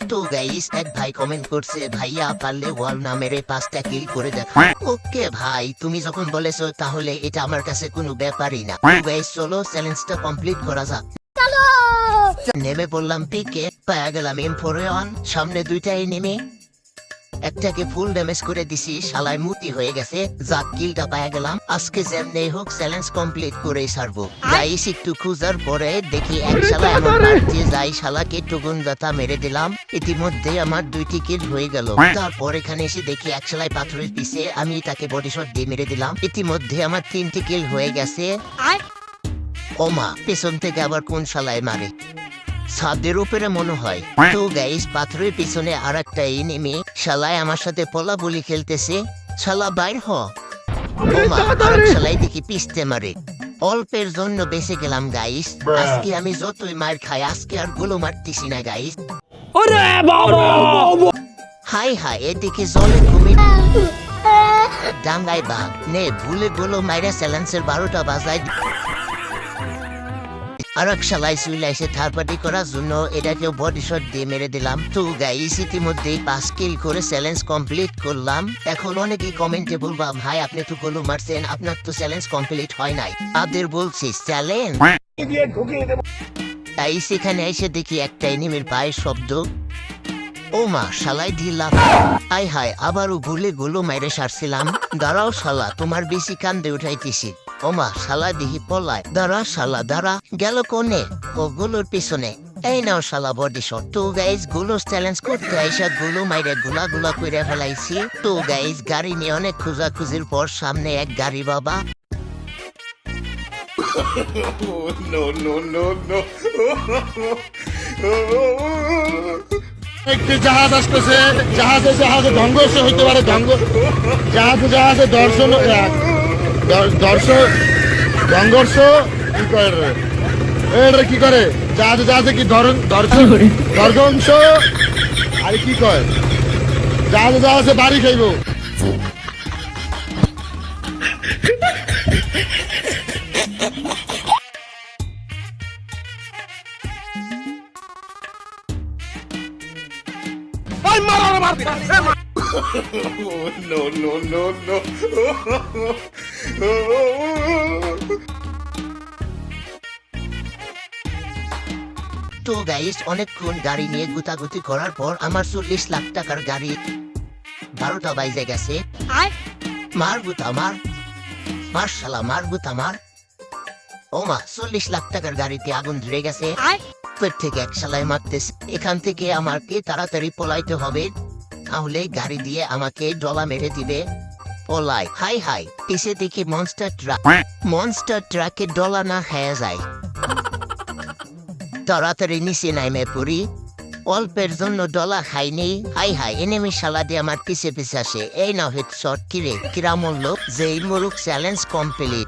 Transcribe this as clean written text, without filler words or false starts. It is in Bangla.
তো গাইস এক ভাই কমেন্ট করছে, ভাইয়া পারলে ওয়াল না মেরে 5টা কিল করে দেখা। ওকে ভাই, তুমি যখন বলেছো তাহলে এটা আমার কাছে কোনো ব্যাপারই না। গাইস চলো চ্যালেঞ্জটা কমপ্লিট করা যাক। নেমে পড়লাম পিকে, পায়া গেলাম M4A1, সামনে দুইটাই নেমে একটাকে ফুল ড্যামেজ করে দিছি, শালায় মুতি হয়ে গেছে। যাক কিলটা পায়া গেলাম, আজকে যেমনি হোক চ্যালেঞ্জ কমপ্লিট করে ছাড়বো। গাইস একটু খুঁজার পরে দেখি এক শালা এমন পারছে, যাই শালাকে টুগুন দাতা মেরে দিলাম। ইতিমধ্যে আমার 2টি কিল হয়ে গেল। তারপর এখানে এসে দেখি এক শালায় পাথরের পিছে, আমি তাকে বডি শট দিয়ে মেরে দিলাম। ইতিমধ্যে আমার 3টি কিল হয়ে গেছে। ওমা, পেছন থেকে আবার কোন শালায় মারে, ছাদের উপরে মনে হয়। তো গাইস পাথরের পিছনে আর একটা এনিমি, শালায় আমার সাথে পলা বলি খেলতেছে। শালা বাইর হ। ওমা, আরেক শালাই দেখি পিছতে মারে। অল্পের জন্য বেঁচে গেলাম গাইস। আজকে আমি যতই মার খাই, আজকে আর গুলো মারতেছি না গাইস। হাই হাই, এদিকে জলে ঘুমি ডাঙ্গাই বাঘ নে ভুলে গুলো মাইরা চ্যালেঞ্জের 12টা বাজায়। আর এক শালাই চুইলা এসে থার্ড পার্টি করার জন্য এটাকেও বডি শট দিয়ে মেরে দিলাম। তো গাইস ইতিমধ্যেই 5 কিল করে চ্যালেঞ্জ কমপ্লিট করলাম। এখন অনেকেই কমেন্টে বলবা, ভাই আপনি তো গোলো মারছেন, আপনার তো চ্যালেঞ্জ কমপ্লিট হয় নাই। তাদের বলছি চ্যালেঞ্জ গাইস এখানে এসে দেখি একটা এনিমির পায়ের শব্দ। ও মা, শালাই দিলাম। হাই হাই, আবারও ভুলে গুলো মাইরে সারছিলাম। দাঁড়াও শালা, তোমার বেশি কান্দে উঠাইতেছি। ওমা, শালা দিহি পলায়। দাঁড়া শালা দাঁড়া, গেল কোনে? ও গুলোর পিছনে। এই নাও শালা বডি শট। তো গাইজ গুলো চ্যালেঞ্জ করতে আইসা গুলো মাইরে গুলা গুলা করে ফেলাইছি। তো গাইজ গাড়ি নিয়ে অনেক খোঁজাখুঁজির পর সামনে এক গাড়ি বাবা। একটি জাহাজ আসতেছে, জাহাজে জাহাজে ধ্বংস হইতে পারে, জাহাজে জাহাজে দর্শন সংঘর্ষ কি করে রে? এটা কি করে? জাহাজে জাহাজে কি ধ্বংস আর কি কয়? জাহাজে জাহাজে বাড়ি খাইব। তো গাইস অনেকক্ষণ গাড়ি নিয়ে গুতাগুতি করার পর আমার 40 লাখ টাকার গাড়ি 12টা বাজে গেছে। মার গুতা মার, মার শালা মার গুতা মার। ওমা, 40 লাখ টাকার গাড়িতে আগুন ধরে গেছে। থেকে এক শালায় মারতেছে। এখান থেকে আমাকে তাড়াতাড়ি পলাইতে হবে, তাহলে গাড়ি দিয়ে আমাকে ডলা মেরে দিবে। পলাই। হাই হাই, এসে দেখি মনস্টার ট্রাকে ডলা না খেয়ে যায়। তাড়াতাড়ি নিচে নামে পড়ি, অল্পের জন্য ডলা খাইনি। হাই হাই, এনিমি শালা দিয়ে আমার পিছে পিছে আসে। এই নাও হেডশট। কিরে কিরা মূল্য, যেই মরুক চ্যালেঞ্জ কমপ্লিট।